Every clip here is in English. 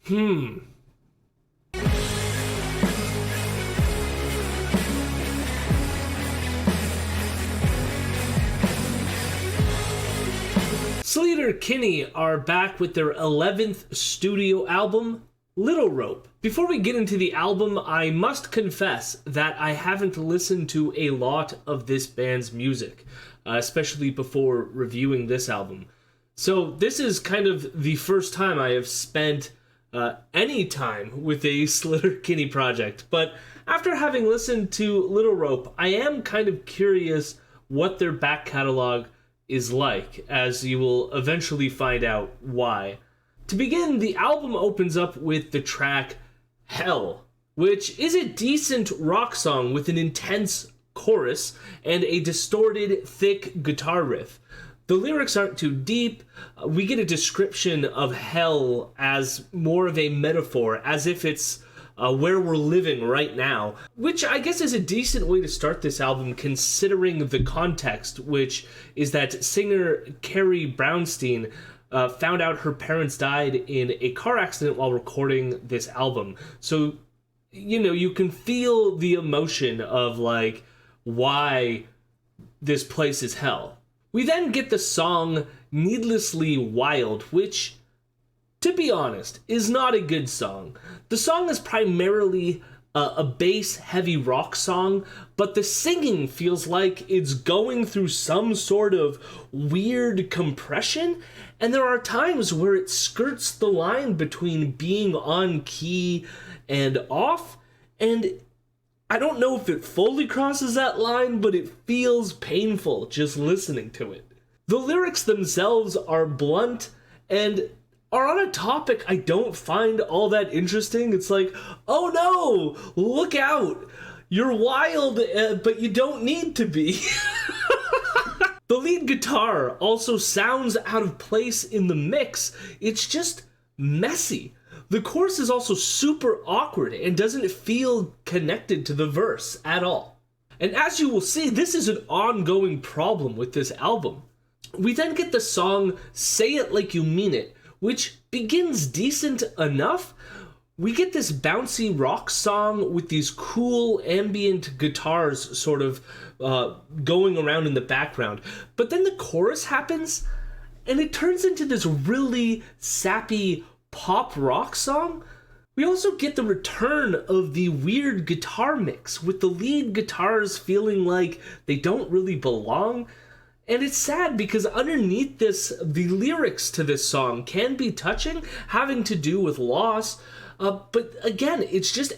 Sleater-Kinney are back with their 11th studio album, Little Rope. Before we get into the album, I must confess that I haven't listened to a lot of this band's music, especially before reviewing this album. So this is kind of the first time I have spent any time with a Sleater-Kinney project, but after having listened to Little Rope, I am kind of curious what their back catalog is like, as you will eventually find out why. To begin, the album opens up with the track Hell, which is a decent rock song with an intense chorus and a distorted, thick guitar riff. The lyrics aren't too deep. We get a description of hell as more of a metaphor, as if it's where we're living right now, which I guess is a decent way to start this album considering the context, which is that singer Carrie Brownstein found out her parents died in a car accident while recording this album. So, you can feel the emotion of, like, why this place is hell. We then get the song Needlessly Wild, which, to be honest, is not a good song. The song is primarily a bass-heavy rock song, but the singing feels like it's going through some sort of weird compression, and there are times where it skirts the line between being on key and off, and I don't know if it fully crosses that line, but it feels painful just listening to it. The lyrics themselves are blunt and are on a topic I don't find all that interesting. It's like, oh no, look out. You're wild, but you don't need to be. The lead guitar also sounds out of place in the mix. It's just messy. The chorus is also super awkward and doesn't feel connected to the verse at all. And as you will see, this is an ongoing problem with this album. We then get the song Say It Like You Mean It, which begins decent enough. We get this bouncy rock song with these cool ambient guitars sort of going around in the background. But then the chorus happens, and it turns into this really sappy pop rock song. We also get the return of the weird guitar mix, with the lead guitars feeling like they don't really belong. And it's sad because underneath this, the lyrics to this song can be touching, having to do with loss, but again, it's just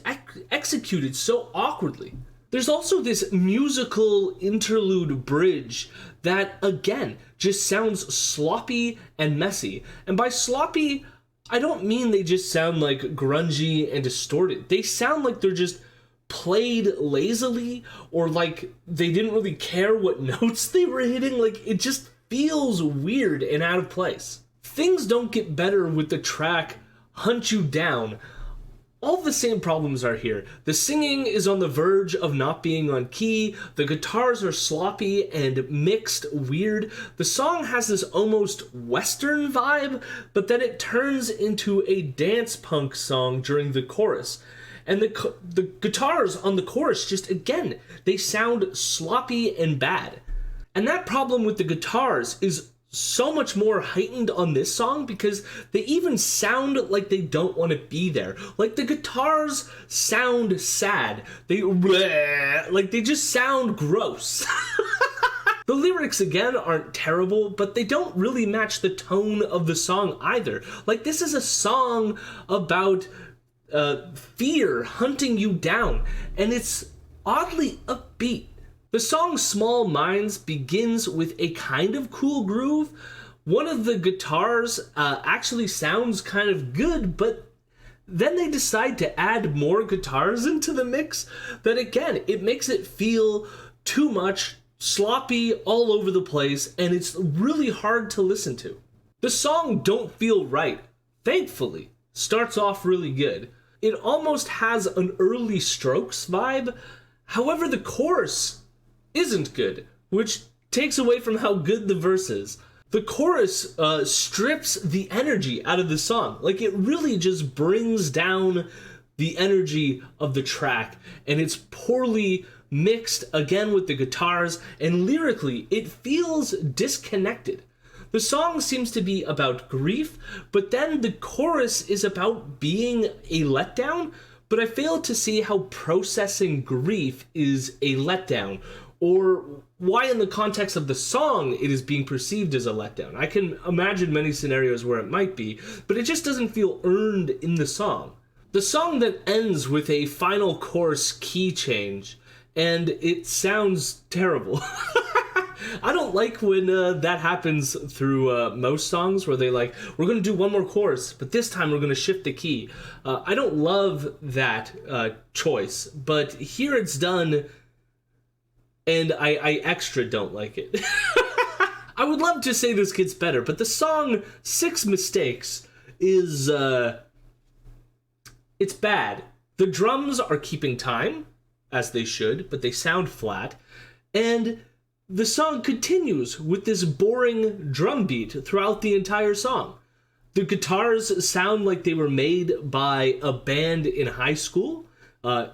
executed so awkwardly. There's also this musical interlude bridge that, again, just sounds sloppy and messy. And by sloppy, I don't mean they just sound like grungy and distorted. They sound like they're just played lazily, or like they didn't really care what notes they were hitting. Like, it just feels weird and out of place. Things don't get better with the track Hunt You Down. All the same problems are here. The singing is on the verge of not being on key, the guitars are sloppy and mixed weird, the song has this almost western vibe, but then it turns into a dance punk song during the chorus. And the guitars on the chorus just, again, they sound sloppy and bad. And that problem with the guitars is so much more heightened on this song because they even sound like they don't want to be there. Like, the guitars sound sad. They just sound gross. The lyrics, again, aren't terrible, but they don't really match the tone of the song either. Like, this is a song about fear hunting you down, and it's oddly upbeat. The song Small Minds begins with a kind of cool groove. One of the guitars actually sounds kind of good, but then they decide to add more guitars into the mix that, again, it makes it feel too much, sloppy, all over the place, and it's really hard to listen to. The song Don't Feel Right, thankfully, starts off really good. It almost has an early Strokes vibe. However, the chorus isn't good, which takes away from how good the verse is. The chorus strips the energy out of the song. Like, it really just brings down the energy of the track, and it's poorly mixed again with the guitars, and lyrically, it feels disconnected. The song seems to be about grief, but then the chorus is about being a letdown, but I fail to see how processing grief is a letdown, or why in the context of the song it is being perceived as a letdown. I can imagine many scenarios where it might be, but it just doesn't feel earned in the song. The song that ends with a final chorus key change, and it sounds terrible. I don't like when that happens through most songs where they like, we're going to do one more chorus, but this time we're going to shift the key. I don't love that choice, but here it's done, and I extra don't like it. I would love to say this gets better, but the song Six Mistakes is, it's bad. The drums are keeping time, as they should, but they sound flat, and the song continues with this boring drum beat throughout the entire song. The guitars sound like they were made by a band in high school.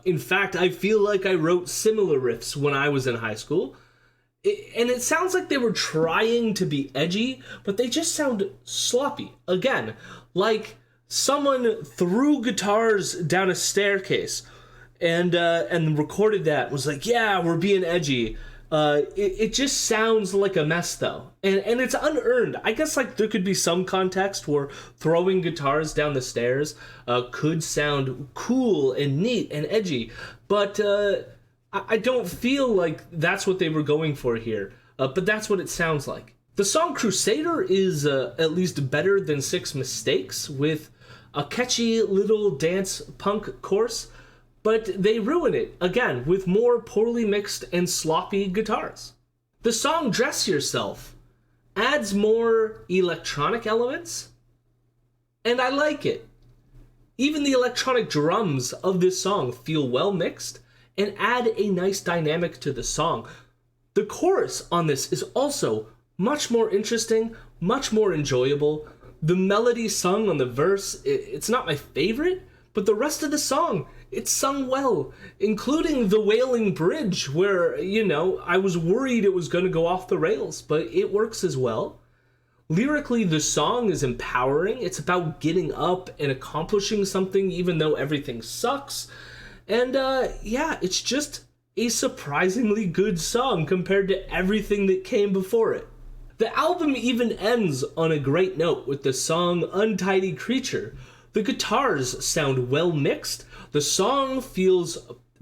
In fact, I feel like I wrote similar riffs when I was in high school. And it sounds like they were trying to be edgy, but they just sound sloppy. Again, like someone threw guitars down a staircase and recorded that, was like, yeah, we're being edgy. It just sounds like a mess, though, and it's unearned. I guess like there could be some context where throwing guitars down the stairs could sound cool and neat and edgy, but I don't feel like that's what they were going for here. But that's what it sounds like. The song Crusader is at least better than Six Mistakes, with a catchy little dance punk chorus. But they ruin it, again, with more poorly mixed and sloppy guitars. The song Dress Yourself adds more electronic elements, and I like it. Even the electronic drums of this song feel well mixed and add a nice dynamic to the song. The chorus on this is also much more interesting, much more enjoyable. The melody sung on the verse, it's not my favorite, but the rest of the song, it's sung well, including the wailing bridge where, I was worried it was going to go off the rails, but it works as well. Lyrically, the song is empowering. It's about getting up and accomplishing something even though everything sucks. And it's just a surprisingly good song compared to everything that came before it. The album even ends on a great note with the song Untidy Creature. The guitars sound well mixed, the song feels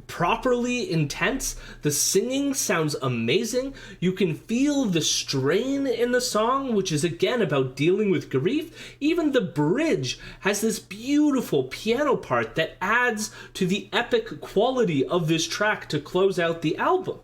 properly intense, the singing sounds amazing, you can feel the strain in the song, which is again about dealing with grief. Even the bridge has this beautiful piano part that adds to the epic quality of this track to close out the album.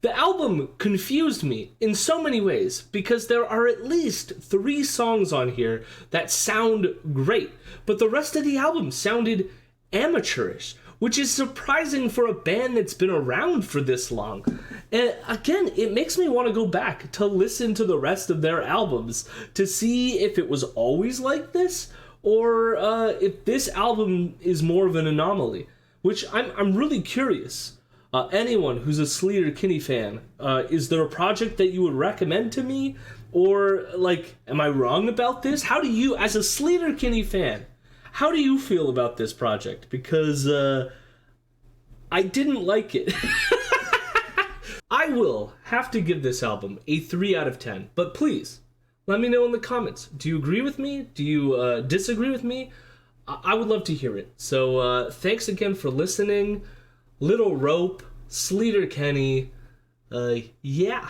The album confused me in so many ways because there are at least 3 songs on here that sound great, but the rest of the album sounded amateurish, which is surprising for a band that's been around for this long. And again, it makes me want to go back to listen to the rest of their albums to see if it was always like this or if this album is more of an anomaly, which I'm really curious. Anyone who's a Sleater-Kinney fan, is there a project that you would recommend to me? Or, am I wrong about this? How do you, as a Sleater-Kinney fan, how do you feel about this project? Because, I didn't like it. I will have to give this album a 3 out of 10, but please, let me know in the comments. Do you agree with me? Do you disagree with me? I would love to hear it. So, thanks again for listening. Little Rope, Sleater-Kinney, yeah.